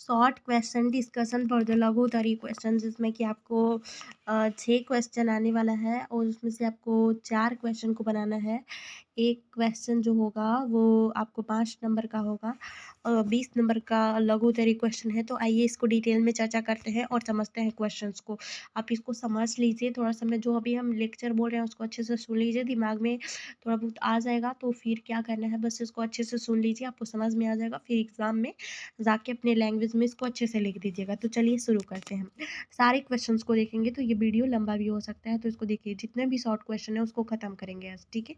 Short question discussion for the लघुत्तरी question, जिसमें कि आपको 6 क्वेश्चन आने वाला है और उसमें से आपको 4 क्वेश्चन को बनाना है। एक क्वेश्चन जो होगा वो आपको 5 नंबर का होगा और 20 नंबर का लघुत्तरी क्वेश्चन है। तो आइए इसको डिटेल में चर्चा करते हैं और समझते हैं क्वेश्चंस को। आप इसको समझ लीजिए, थोड़ा सा मैं जो अभी हम लेक्चर बोल रहे हैं उसको अच्छे से सुन लीजिए, दिमाग में थोड़ा बहुत आ जाएगा तो फिर क्या करना है, बस इसको अच्छे से सुन लीजिए, आपको समझ में आ जाएगा। फिर एग्ज़ाम में जाके अपने लैंग्वेज में इसको अच्छे से लिख दीजिएगा। तो चलिए शुरू करते हैं। सारे क्वेश्चंस को देखेंगे तो ये वीडियो लंबा भी हो सकता है, तो इसको देखिए, जितने भी शॉर्ट क्वेश्चन है उसको ख़त्म करेंगे आज, ठीक है।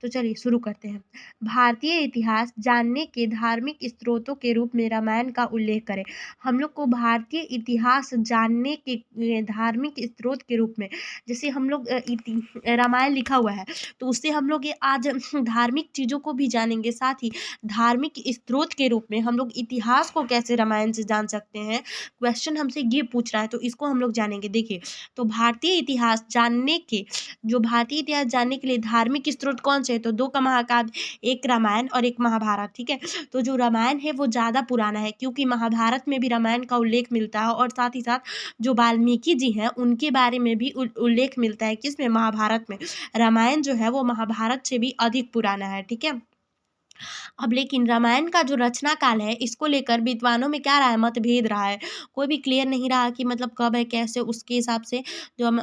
तो चलिए शुरू करते हैं। भारतीय इतिहास जानने के धार्मिक स्रोतों के रूप में रामायण का उल्लेख करें। हम लोग को भारतीय इतिहास जानने के धार्मिक स्रोत के रूप में, जैसे हम लोग रामायण लिखा हुआ है तो उससे हम लोग ये आज धार्मिक चीज़ों को भी जानेंगे, साथ ही धार्मिक स्रोत के रूप में हम लोग इतिहास को कैसे रामायण से जान सकते हैं। क्वेश्चन हमसे ये पूछ रहा है तो इसको हम लोग जानेंगे। देखिए, तो भारतीय इतिहास जानने के लिए धार्मिक स्रोत कौन से है, तो 2 का महाकाव्य, एक रामायण और एक महाभारत, ठीक है। तो जो रामायण है वो ज़्यादा पुराना है, क्योंकि महाभारत में भी रामायण का उल्लेख मिलता है और साथ ही साथ जो वाल्मीकि जी हैं उनके बारे में भी उल्लेख मिलता है, किसमें, महाभारत में। रामायण जो है वो महाभारत से भी अधिक पुराना है, ठीक है। अब लेकिन रामायण का जो रचना काल है इसको लेकर विद्वानों में क्या रहा है, मतभेद रहा है। कोई भी क्लियर नहीं रहा कि मतलब कब है, कैसे, उसके हिसाब से जो हम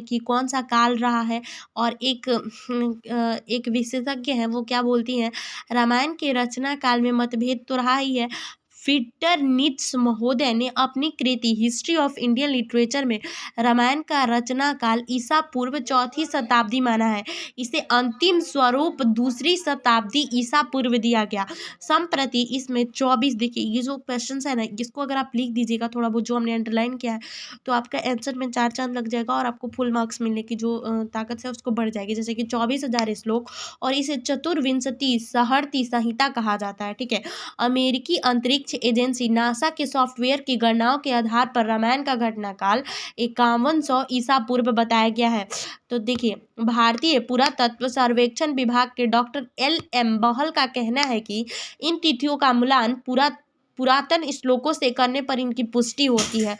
कि कौन सा काल रहा है। और एक विशेषज्ञ हैं, वो क्या बोलती हैं, रामायण के रचना काल में मतभेद तो रहा ही है। फिटरनिट्स महोदय ने अपनी कृति हिस्ट्री ऑफ इंडियन लिटरेचर में रामायण का रचना काल ईसा पूर्व 4वीं शताब्दी माना है। इसे अंतिम स्वरूप 2री शताब्दी ईसा पूर्व दिया गया। संप्रति इसमें 24, देखिए ये जो क्वेश्चन है ना, इसको अगर आप लिख दीजिएगा थोड़ा बहुत जो हमने अंडरलाइन किया है, तो आपका आंसर में 4 चांद लग जाएगा और आपको फुल मार्क्स मिलने की जो ताकत है उसको बढ़ जाएगी। जैसे कि 24,000 श्लोक, और इसे चतुर्विंशति सहर्ति संहिता कहा जाता है, ठीक है। अमेरिकी अंतरिक्ष एजेंसी नासा के सॉफ्टवेयर की गणनाओं के आधार पर रामायण का घटनाकाल 5100 ईसा पूर्व बताया गया है। तो देखिए, भारतीय पुरातत्व सर्वेक्षण विभाग के डॉक्टर LM बहल का कहना है कि इन तिथियों का मूल्यांकन पुरातन श्लोकों से करने पर इनकी पुष्टि होती है।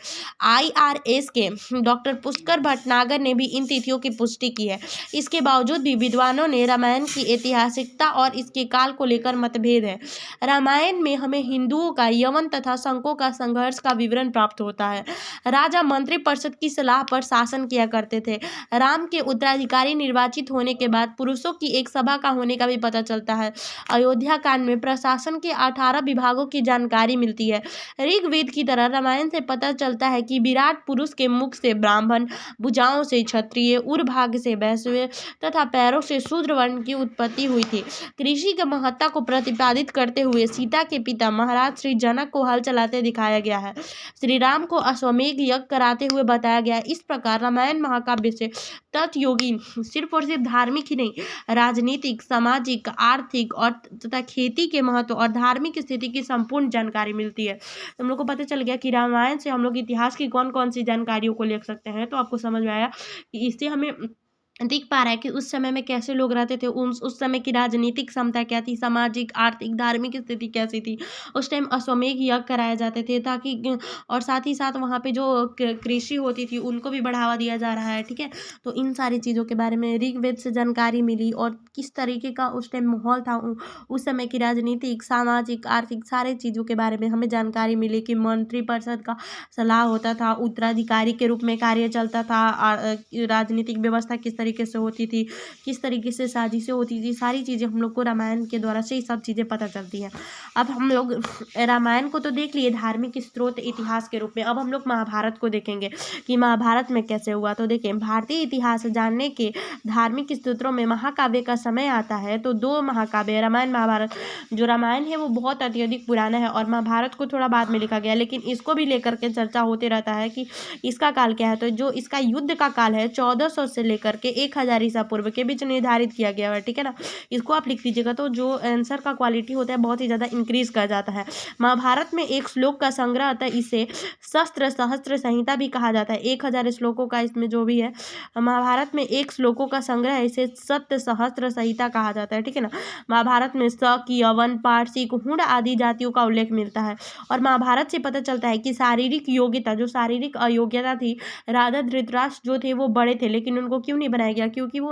IRS के डॉक्टर पुष्कर भटनागर ने भी इन तिथियों की पुष्टि की है। इसके बावजूद भी विद्वानों ने रामायण की ऐतिहासिकता और इसके काल को लेकर मतभेद है। रामायण में हमें हिंदुओं का यवन तथा शकों का संघर्ष का विवरण प्राप्त होता है। राजा मंत्रिपरिषद की सलाह पर शासन किया करते थे। राम के उत्तराधिकारी निर्वाचित होने के बाद पुरुषों की एक सभा का होने का भी पता चलता है। अयोध्या कांड में प्रशासन के 18 विभागों की जानकारी मिलती है। ऋग्वेद की तरह रामायण से पता चलता है कि विराट पुरुष के मुख से ब्राह्मण, भुजाओं से क्षत्रिय, उर्भाग से वैश्य तथा पैरों से शूद्र वर्ण की उत्पत्ति हुई थी। कृषि की महत्ता को प्रतिपादित करते हुए सीता के पिता महाराज श्री जनक को हल चलाते दिखाया गया है। श्री राम को अश्वमेध यज्ञ कराते हुए बताया गया है। इस प्रकार रामायण महाकाव्य से तथयोगी सिर्फ और सिर्फ धार्मिक ही नहीं, राजनीतिक, सामाजिक, आर्थिक और तथा खेती के महत्व और धार्मिक स्थिति की संपूर्ण जानकारी मिलती है। हम लोग को पता चल गया कि रामायण से हम लोग इतिहास की कौन कौन सी जानकारियों को ले सकते हैं। तो आपको समझ में आया कि इससे हमें दिख पा रहा है कि उस समय में कैसे लोग रहते थे, उस समय की राजनीतिक क्षमता क्या थी, सामाजिक, आर्थिक, धार्मिक स्थिति कैसी थी। उस टाइम अश्वमेध यज्ञ कराए जाते थे ताकि, और साथ ही साथ वहाँ पे जो कृषि होती थी उनको भी बढ़ावा दिया जा रहा है, ठीक है। तो इन सारी चीज़ों के बारे में ऋग्वेद से जानकारी मिली और किस तरीके का उस टाइम माहौल था, उस समय की राजनीतिक, सामाजिक, आर्थिक सारे चीज़ों के बारे में हमें जानकारी मिली कि मंत्रिपरिषद का सलाह होता था, उत्तराधिकारी के रूप में कार्य चलता था, राजनीतिक व्यवस्था किस तरीके से होती थी, किस तरीके से साजिशें होती थी, सारी चीज़ें हम लोग को रामायण के द्वारा से ही सब चीज़ें पता चलती हैं। अब हम लोग रामायण को तो देख लिए धार्मिक स्रोत इतिहास के रूप में, अब हम लोग महाभारत को देखेंगे कि महाभारत में कैसे हुआ। तो देखें, भारतीय इतिहास जानने के धार्मिक स्रोतों में महाकाव्य का समय आता है तो 2 महाकाव्य, रामायण महाभारत। जो रामायण है वो बहुत अत्यधिक पुराना है और महाभारत को थोड़ा बाद में लिखा गया, लेकिन इसको भी लेकर के चर्चा होते रहता है कि इसका काल क्या है। तो जो इसका युद्ध का काल है 1400 से लेकर के 1000 ईसा पूर्व के बीच निर्धारित किया गया है, ठीक है ना। इसको आप लिख दीजिएगा तो जो आंसर का क्वालिटी होता है बहुत ही ज़्यादा इंक्रीज कर जाता है। महाभारत में एक श्लोक का संग्रह आता है, इसे शस्त्र सहस्त्र संहिता भी कहा जाता है। 1000 श्लोकों का इसमें जो भी है महाभारत में एक श्लोकों का संग्रह है, इसे सत्य सहस्त्र संहिता कहा जाता है, ठीक है ना। महाभारत में शक, यवन, पारसिक, हुण आदि जातियों का उल्लेख मिलता है। और महाभारत से पता चलता है कि शारीरिक योग्यता, जो शारीरिक अयोग्यता थी, राजा धृतराष्ट्र जो थे वो बड़े थे, लेकिन उनको क्यों नहीं बनाया गया? क्योंकि वो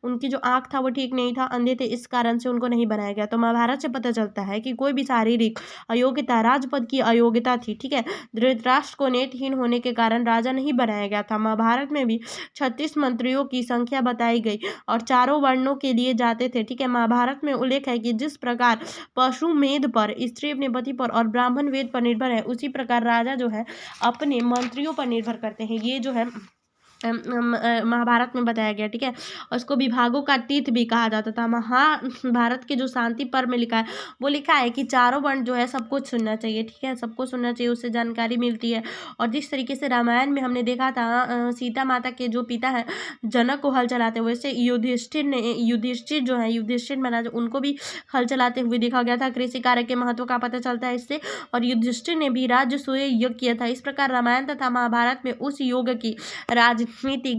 उनकी जो आँख था वो ठीक नहीं था, अंधे थे, इस कारण से उनको नहीं बनाया गया। तो महाभारत से पता चलता है कि कोई भी शारीरिक अयोग्यता राजपद की अयोग्यता थी, ठीक है। धृतराष्ट्र को नेत्रहीन होने के कारण राजा नहीं बनाया गया था। महाभारत में भी 36 मंत्रियों की संख्या बताई गई और चारों वर्णों के लिए जाते थे, ठीक है। महाभारत में उल्लेख है कि जिस प्रकार पशु मेध पर, स्त्री अपने पति पर और ब्राह्मण वेद पर निर्भर है, उसी प्रकार राजा जो है अपने मंत्रियों पर निर्भर करते हैं। ये जो है महाभारत में बताया गया, ठीक है। और इसको विभागों का तीर्थ भी कहा जाता था। महाभारत के जो शांति पर्व में लिखा है वो लिखा है कि चारों वर्ण जो है सबको सुनना चाहिए, ठीक है, सबको सुनना चाहिए, उससे जानकारी मिलती है। और जिस तरीके से रामायण में हमने देखा था सीता माता के जो पिता है जनक को हल चलाते हुए, वैसे युधिष्ठिर जो है, युधिष्ठिर महाराज, उनको भी हल चलाते हुए देखा गया था। कृषि कार्य के महत्व का पता चलता है इससे। और युधिष्ठिर ने भी राजसूय यज्ञ किया था। इस प्रकार रामायण तथा महाभारत में उस योग की राजनीतिक,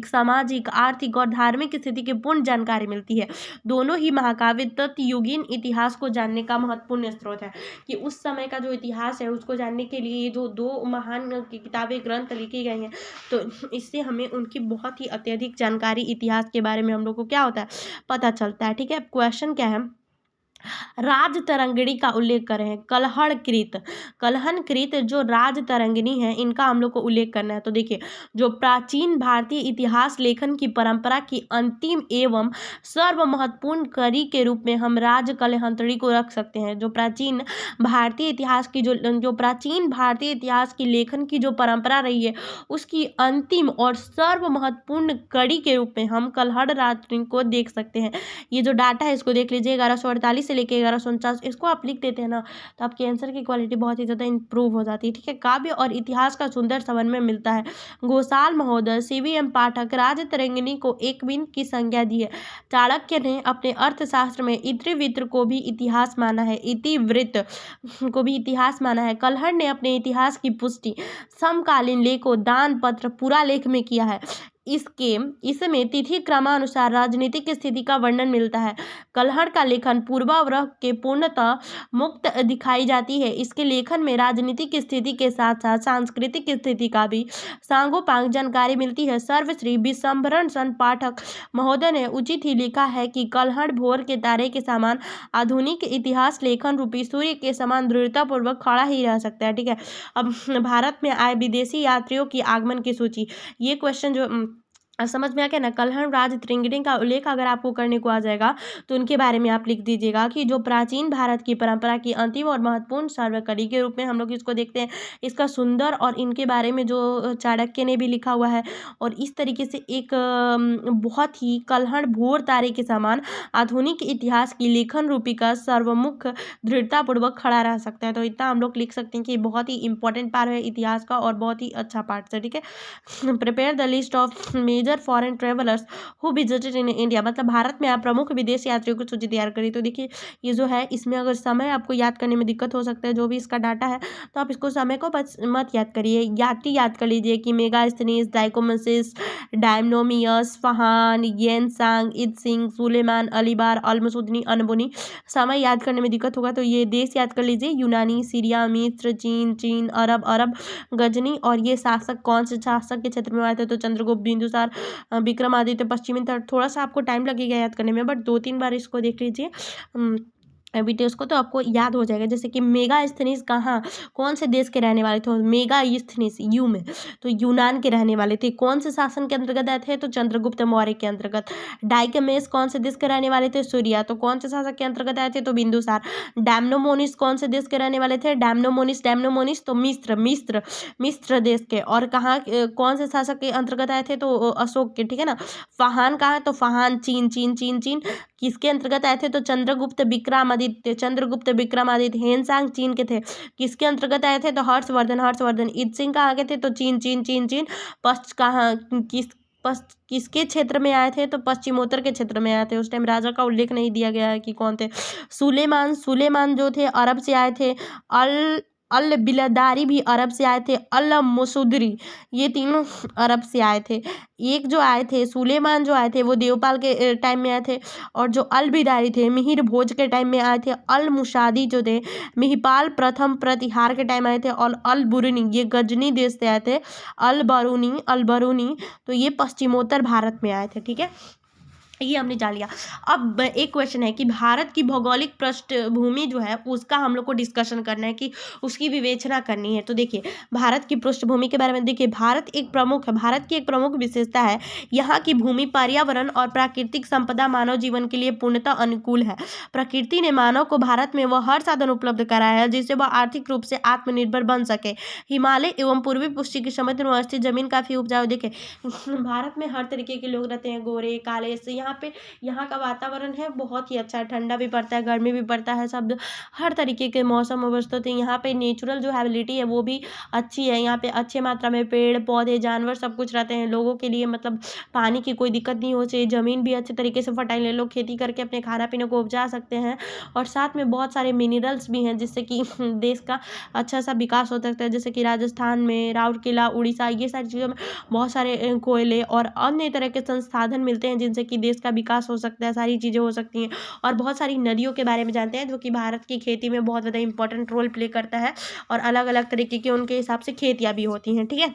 सामाजिक, आर्थिक और धार्मिक स्थिति की पूर्ण जानकारी मिलती है। दोनों ही महाकाव्य तत्युगीन इतिहास को जानने का महत्वपूर्ण स्रोत है, कि उस समय का जो इतिहास है उसको जानने के लिए ये जो दो महान किताबें, ग्रंथ लिखी गई हैं, तो इससे हमें उनकी बहुत ही अत्यधिक जानकारी इतिहास के बारे में हम लोग को क्या होता है, पता चलता है, ठीक है। क्वेश्चन क्या है, राज तरंगिणी का उल्लेख करें। कलहन कृत जो राज तरंगिणी है, इनका हम लोग को उल्लेख करना है। तो देखिए, जो प्राचीन भारतीय इतिहास लेखन की परंपरा की अंतिम एवं सर्व महत्वपूर्ण कड़ी के रूप में हम राज कलहंतरी को रख सकते हैं। जो प्राचीन भारतीय इतिहास की जो प्राचीन भारतीय इतिहास की लेखन की जो परंपरा रही है, उसकी अंतिम और सर्व महत्वपूर्ण कड़ी के रूप में हम कलहड़ राज को देख सकते हैं। ये जो डाटा है इसको देख लीजिए, 1148 से लेके 1149, इसको आप लिख देते हैं ना, तो आपके आंसर की क्वालिटी बहुत ही ज़्यादा इंप्रूव हो जाती है, ठीक है। काव्य और इतिहास का सुंदर समन्वय मिलता है। घोषाल महोदय, CVM पाठक राज तरंगिणी को एक बिंद की संज्ञा दी है। चाणक्य ने अपने अर्थशास्त्र में इतिवृत्त को भी इतिहास माना है। इतिवृत्त को भी इतिहास माना है। कलहड़ ने अपने इतिहास की पुष्टि समकालीन लेखों, दान पत्र, पुरा लेख में किया है। इसमें तिथि क्रमानुसार राजनीतिक स्थिति का वर्णन मिलता है। कलहड़ का लेखन पूर्वाग्रह के पूर्णतः मुक्त दिखाई जाती है। इसके लेखन में राजनीतिक स्थिति के साथ साथ सांस्कृतिक स्थिति का भी सांगोपांग जानकारी मिलती है। सर्वश्री विशंभरण सन पाठक महोदय ने उचित ही लिखा है कि कलहड़ भोर के तारे के समान आधुनिक इतिहास लेखन रूपी सूर्य के समान दृढ़तापूर्वक खड़ा ही रह सकता है, ठीक है। अब भारत में आए विदेशी यात्रियों की आगमन की सूची, ये क्वेश्चन जो समझ में आ गया ना। कलहड़ राज तरंगिणी का उल्लेख अगर आपको करने को आ जाएगा तो उनके बारे में आप लिख दीजिएगा कि जो प्राचीन भारत की परंपरा की अंतिम और महत्वपूर्ण सर्वकड़ी के रूप में हम लोग इसको देखते हैं। इसका सुंदर, और इनके बारे में जो चाणक्य ने भी लिखा हुआ है, और इस तरीके से एक बहुत ही कलहड़ भोर तारे के समान आधुनिक इतिहास की लेखन रूपी का सर्वमुख दृढ़तापूर्वक खड़ा रह सकता है। तो इतना हम लोग लिख सकते हैं कि बहुत ही इंपॉर्टेंट पार्ट है इतिहास का और बहुत ही अच्छा पार्ट है, ठीक है। Prepare the list of major foreign travellers who visited in India, मतलब भारत में आप प्रमुख विदेश यात्रियों की सूची तैयार करिए। तो देखिए, ये जो है इसमें अगर समय आपको याद करने में दिक्कत हो सकता है, जो भी इसका डाटा है, तो आप इसको समय को बस मत याद करिए, याद कर लीजिए कि मेगास्थनीज, डाइकोमसिस, डायमनोमियस, फहान, येनसांग, इत्सिंग, सुलेमान, अलीबार, अल्मसुदनी, अनबुनी। समय याद करने में दिक्कत होगा तो ये देश याद कर लीजिए, यूनानी, सीरिया, मिस्र, चीन, अरब, गजनी। और ये शासक कौन से शासक के क्षेत्र में आए थे, तो चंद्रगुप्त, बिंदुसार, विक्रमादित्य, पश्चिमी तट। थोड़ा सा आपको टाइम लगेगा याद करने में, बट 2-3 बार इसको देख लीजिए वीडियोस को, तो आपको याद हो जाएगा। जैसे कि मेगास्थनीज कहाँ, कौन से देश के रहने वाले थे, मेगास्थनीज यू में, तो यूनान के रहने वाले थे। कौन से शासन के अंतर्गत आए थे, तो चंद्रगुप्त मौर्य के अंतर्गत। डाइकमेस कौन से देश के रहने वाले थे, सूर्या, तो कौन से शासक के अंतर्गत आए थे, तो बिंदुसार। डैमनोमोनिस कौन से देश के रहने वाले थे, डैमनोमोनिस तो मिस्र देश के। और कहाँ कौन से शासक के अंतर्गत आए थे, तो अशोक के, ठीक है ना। फहान कहाँ, तो फहान चीन। किसके अंतर्गत आए थे, तो चंद्रगुप्त विक्रमादित्य। हेनसांग चीन के थे। किसके अंतर्गत आए थे, तो हर्षवर्धन। इत्सिंग कहाँ के थे, तो चीन। पश्च कहाँ, किस किसके क्षेत्र में आए थे, तो पश्चिमोत्तर के क्षेत्र में आए थे। उस टाइम राजा का उल्लेख नहीं दिया गया है कि कौन थे। सुलेमान जो थे अरब से आए थे। अल अल बिलदारी भी अरब से आए थे। अल मसूदरी, ये तीनों अरब से आए थे। एक जो आए थे सुलेमान जो आए थे वो देवपाल के टाइम में आए थे, और जो अल बिदारी थे मिहिर भोज के टाइम में आए थे। अल मुशादी जो थे महिपाल प्रथम प्रतिहार के टाइम आए थे। और अल बुरनी ये गजनी देश से आए थे। अल बरूनी तो ये पश्चिमोत्तर भारत में आए थे। ठीक है, ये हमने जान लिया। अब एक क्वेश्चन है कि भारत की भौगोलिक पृष्ठभूमि जो है उसका हम लोग को डिस्कशन करना है, कि उसकी विवेचना करनी है। तो देखिए भारत की पृष्ठभूमि के बारे में देखिए, भारत की एक प्रमुख विशेषता है, यहाँ की भूमि पर्यावरण और प्राकृतिक संपदा मानव जीवन के लिए पूर्णतः अनुकूल है। प्रकृति ने मानव को भारत में वह हर साधन उपलब्ध कराया है जिससे वह आर्थिक रूप से आत्मनिर्भर बन सके। हिमालय एवं पूर्वी पुष्टि की समुद्र में स्थित जमीन काफी उपजाऊ। देखे भारत में हर तरीके के लोग रहते हैं, गोरे काले से। यहाँ का वातावरण है बहुत ही अच्छा, ठंडा भी पड़ता है, गर्मी भी पड़ता है, सब हर तरीके के मौसम अवस्था थे। यहाँ पे नेचुरल जो हैबिलिटी है वो भी अच्छी है। यहाँ पे अच्छे मात्रा में पेड़ पौधे जानवर सब कुछ रहते हैं। लोगों के लिए मतलब पानी की कोई दिक्कत नहीं हो चाहिए। ज़मीन भी अच्छे तरीके से फर्टाइल है, लोग खेती करके अपने खाना पीने को उपजा सकते हैं। और साथ में बहुत सारे मिनरल्स भी हैं जिससे कि देश का अच्छा सा विकास हो सकता है। जैसे कि राजस्थान में राउरकेला, उड़ीसा, ये सारी चीज़ों में बहुत सारे कोयले और अन्य तरह के संसाधन मिलते हैं जिनसे कि देश का विकास हो सकता है, सारी चीज़ें हो सकती हैं। और बहुत सारी नदियों के बारे में जानते हैं जो कि भारत की खेती में बहुत ज़्यादा इंपॉर्टेंट रोल प्ले करता है, और अलग अलग तरीके की उनके हिसाब से खेतियाँ भी होती हैं। ठीक है,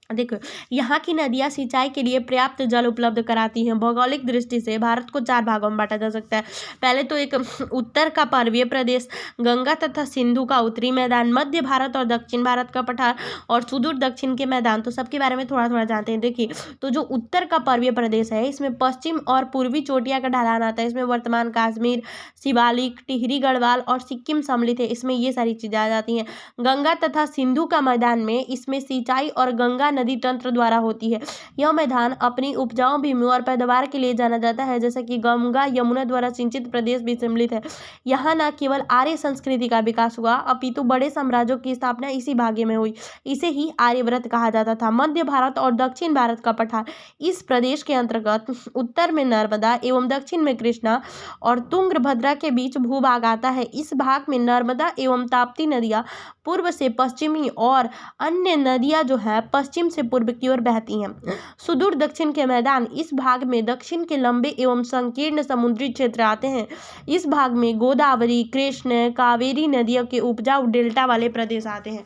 देखो यहाँ की नदियाँ सिंचाई के लिए पर्याप्त जल उपलब्ध कराती हैं। भौगोलिक दृष्टि से भारत को 4 भागों में बांटा जा सकता है। पहले तो एक उत्तर का पर्वतीय प्रदेश, गंगा तथा सिंधु का उत्तरी मैदान, मध्य भारत और दक्षिण भारत का पठार, और सुदूर दक्षिण के मैदान। तो सबके बारे में थोड़ा थोड़ा जानते हैं। देखिए तो जो उत्तर का पर्वतीय प्रदेश है इसमें पश्चिम और पूर्वी चोटियाँ का ढलान आता है। इसमें वर्तमान कश्मीर, शिवालिक, टिहरी गढ़वाल और सिक्किम सम्मिलित है। इसमें ये सारी चीज़ें आ जाती हैं। गंगा तथा सिंधु का मैदान में इसमें सिंचाई और गंगा नदी तंत्र द्वारा होती है। यह मैदान अपनी उपजाऊ भूमि और पैदावार के लिए जाना जाता है। जैसे कि गंगा यमुना द्वारा सिंचित प्रदेश भी सम्मिलित है। यहाँ न केवल आर्य संस्कृति का विकास हुआ अपितु बड़े साम्राज्यों की स्थापना इसी भाग्य में हुई। इसे ही आर्यव्रत कहा जाता था। मध्य भारत और दक्षिण भारत का पठार, इस प्रदेश के अंतर्गत उत्तर में नर्मदा एवं दक्षिण में कृष्णा और तुंगभद्रा के बीच भूभाग आता है। इस भाग में नर्मदा एवं ताप्ती नदियाँ पूर्व से पश्चिमी और अन्य नदियाँ जो है पश्चिम से पूर्व की ओर बहती हैं। सुदूर दक्षिण के मैदान, इस भाग में दक्षिण के लंबे एवं संकीर्ण समुद्री क्षेत्र आते हैं। इस भाग में गोदावरी, कृष्ण, कावेरी नदियों के उपजाऊ डेल्टा वाले प्रदेश आते हैं।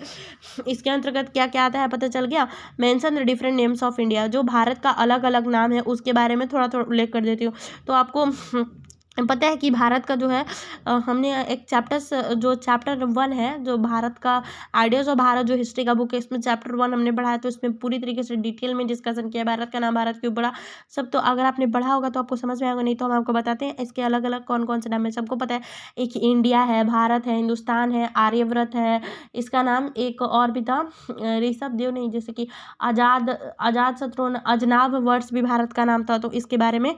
इसके अंतर्गत क्या क्या आता है पता चल गया। Mention the different names of India, जो भारत का अलग अलग नाम है उसके बारे में थोड़ा थोड़ा उल्लेख कर देती हूँ। तो आपको पता है कि भारत का जो है हमने एक चैप्टर 1 है जो भारत का आइडियाज़ ऑफ भारत, जो हिस्ट्री का बुक है, इसमें चैप्टर 1 हमने पढ़ा है। तो इसमें पूरी तरीके से डिटेल में डिस्कशन किया भारत का नाम, भारत क्यों पड़ा सब। तो अगर आपने पढ़ा होगा तो आपको समझ में आएगा, नहीं तो हम आपको बताते हैं इसके अलग अलग कौन कौन से नाम है। सबको पता है, एक इंडिया है, भारत है, हिंदुस्तान है, आर्यव्रत है, इसका नाम एक और भी था ऋषभ देव नहीं, जैसे कि आजाद शत्रु अजनाब वर्ष भी भारत का नाम था। तो इसके बारे में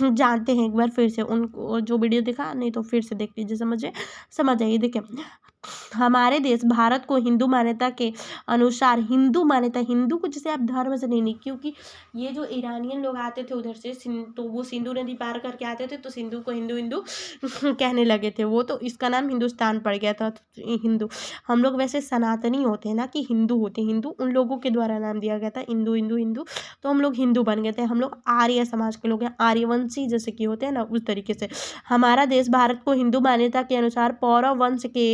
जानते हैं एक बार फिर से, उनको जो वीडियो देखा नहीं तो फिर से देख लीजिए, समझ जाइए। देखिए हमारे देश भारत को हिंदू मान्यता के अनुसार, हिंदू मान्यता, हिंदू को जैसे आप धर्म से नहीं, क्योंकि ये जो ईरानियन लोग आते थे उधर से तो वो सिंधु नदी पार करके आते थे तो सिंधु को हिंदू हिंदू कहने लगे थे वो, तो इसका नाम हिंदुस्तान पड़ गया था। तो हिंदू, हम लोग वैसे सनातनी होते हैं ना कि हिंदू होते हैं, हिंदू उन लोगों के द्वारा नाम दिया गया था हिंदू हिंदू हिंदू, तो हम लोग हिंदू बन गए थे। हम लोग आर्य समाज के लोग हैं, आर्यवंशी जैसे कि होते हैं ना, उस तरीके से हमारा देश भारत को हिंदू मान्यता के अनुसार पौरव वंश के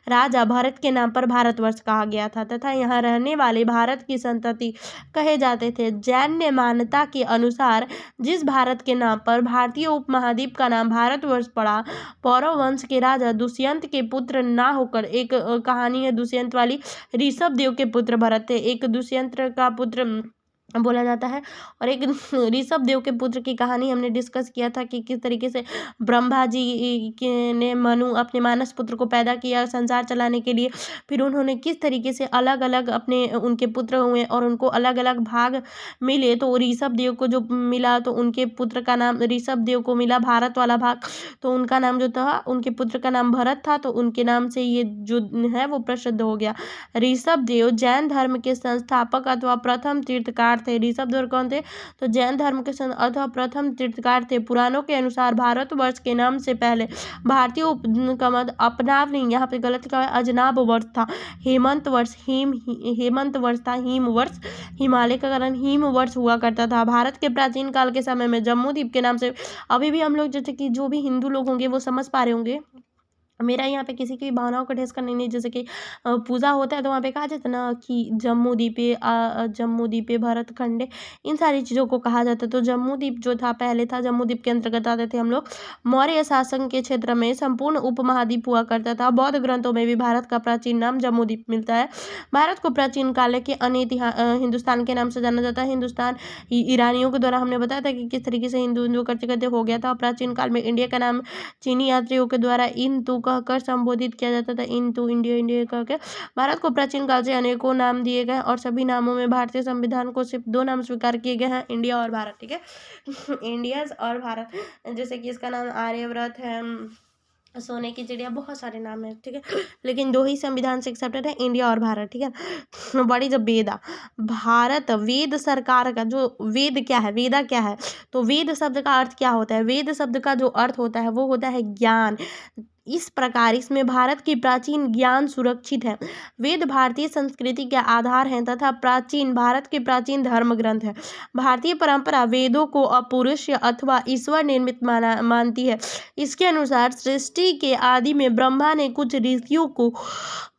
राजा भरत के नाम पर भारतवर्ष कहा गया था तथा यहाँ रहने वाले भारत की संतति कहे जाते थे। जैन मान्यता के अनुसार जिस भारत के नाम पर भारतीय उपमहाद्वीप का नाम भारतवर्ष पड़ा, पौरव वंश के राजा दुष्यंत के पुत्र ना होकर, एक कहानी है दुष्यंत वाली, ऋषभ देव के पुत्र भरत थे। एक दुष्यंत का पुत्र बोला जाता है और एक ऋषभ देव के पुत्र की कहानी हमने डिस्कस किया था कि किस तरीके से ब्रह्मा जी ने मनु अपने मानस पुत्र को पैदा किया संसार चलाने के लिए। फिर उन्होंने किस तरीके से अलग अलग अपने उनके पुत्र हुए और उनको अलग अलग भाग मिले। तो ऋषभ देव को जो मिला तो उनके पुत्र का नाम, ऋषभ देव को मिला भारत वाला भाग, तो उनका नाम जो था, उनके पुत्र का नाम भरत था, तो उनके नाम से ये जो है वो प्रसिद्ध हो गया। ऋषभ देव जैन धर्म के संस्थापक अथवा प्रथम तीर्थकार तीर्थकार थे। ऋषभदेव कौन थे? तो जैन धर्म के संत अथवा प्रथम तीर्थकार थे। पुराणों के अनुसार भारतवर्ष के नाम से पहले भारतीय उपमद अपनाव नहीं, यहाँ पे गलत क्या है, अजनाब वर्ष था। हेमंत वर्ष हेमंत वर्ष था, हिम वर्ष हिमालय का कारण हिम वर्ष हुआ करता था। भारत के प्राचीन काल के समय में जम्मू द्वीप के नाम से, अभी भी हम लोग जैसे कि जो भी हिंदू लोग होंगे वो समझ पा रहे होंगे, मेरा यहाँ पे किसी की भावनाओं को ठेस करनी नहीं। जैसे कि पूजा होता है तो वहाँ पे कहा जाता है ना कि जम्मू द्वीपे भरतखंडे, इन सारी चीज़ों को कहा जाता है। तो जम्मू द्वीप जो था पहले था, जम्मू द्वीप के अंतर्गत आते थे हम लोग। मौर्य शासन के क्षेत्र में संपूर्ण उपमहाद्वीप हुआ करता था। बौद्ध ग्रंथों में भी भारत का प्राचीन नाम जम्मू द्वीप मिलता है। भारत को प्राचीन काल के अन्य हिंदुस्तान के नाम से जाना जाता है। हिंदुस्तान ईरानियों के द्वारा हमने बताया था कि किस तरीके से हिंदू करते करते हो गया था। प्राचीन काल में इंडिया का नाम चीनी यात्रियों के द्वारा इन तू कहकर संबोधित किया जाता था। इन टू इंडिया, इंडिया कहकर। भारत को प्राचीन काल से अनेकों नाम दिए गए और सभी नामों में भारतीय संविधान को सिर्फ 2 नाम स्वीकार किए गए हैं, इंडिया और भारत। ठीक है, इंडिया और भारत। जैसे कि इसका नाम आर्यव्रत है, सोने की चिड़िया, बहुत सारे नाम है। ठीक है, लेकिन 2 ही संविधान से एक्सेप्टेड है, इंडिया और भारत। ठीक है, व्हाट इज वेदा? भारत वेद सरकार का जो वेद क्या है, वेदा क्या है? तो वेद शब्द का अर्थ क्या होता है? वेद शब्द का जो अर्थ होता है वो होता है ज्ञान। इस प्रकार इसमें भारत की प्राचीन ज्ञान सुरक्षित है। वेद भारतीय संस्कृति के आधार हैं तथा भारत के प्राचीन धर्म ग्रंथ है। भारतीय परंपरा वेदों को अपौरुषीय अथवा ईश्वर निर्मित मानती है। इसके अनुसार सृष्टि के आदि में ब्रह्मा ने कुछ ऋषियों को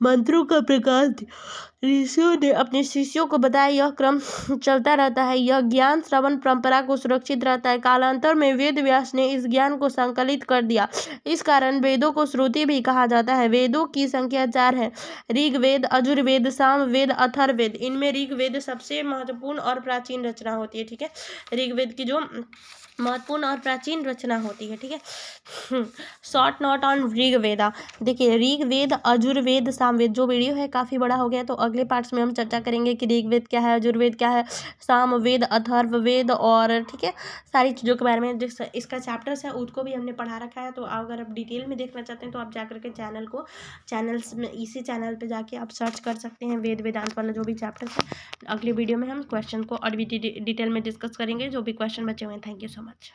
मंत्रों का प्रकाश दिया। ऋषियों ने अपने शिष्यों को बताया, यह क्रम चलता रहता है। यह ज्ञान श्रवण परंपरा को सुरक्षित रहता है। कालांतर में वेद व्यास ने इस ज्ञान को संकलित कर दिया। इस कारण वेदों को श्रुति भी कहा जाता है। वेदों की संख्या 4 है। ऋग्वेद, यजुर्वेद, सामवेद, अथर्ववेद। इनमें ऋग्वेद सबसे महत्वपूर्ण और प्राचीन रचना होती है। ठीक है, ऋग्वेद की जो महत्वपूर्ण और प्राचीन रचना होती है। ठीक है, शॉर्ट नोट ऑन ऋग्वेदा। देखिए, ऋग्वेद, यजुर्वेद, सामवेद। जो वीडियो है काफ़ी बड़ा हो गया, तो अगले पार्ट्स में हम चर्चा करेंगे कि ऋग्वेद क्या है, यजुर्वेद क्या है, सामवेद, अथर्ववेद और ठीक है सारी चीज़ों के बारे में। जिस इसका चैप्टर्स है उसको भी हमने पढ़ा रखा है। तो अगर आप डिटेल में देखना चाहते हैं तो आप जाकर के चैनल्स में इसी चैनल पर जाके आप सर्च कर सकते हैं वेद वेदांत वाला जो भी चैप्टर्स है। अगले वीडियो में हम क्वेश्चन को और भी डिटेल में डिस्कस करेंगे, जो भी क्वेश्चन बचे हुए हैं। Thank you so much.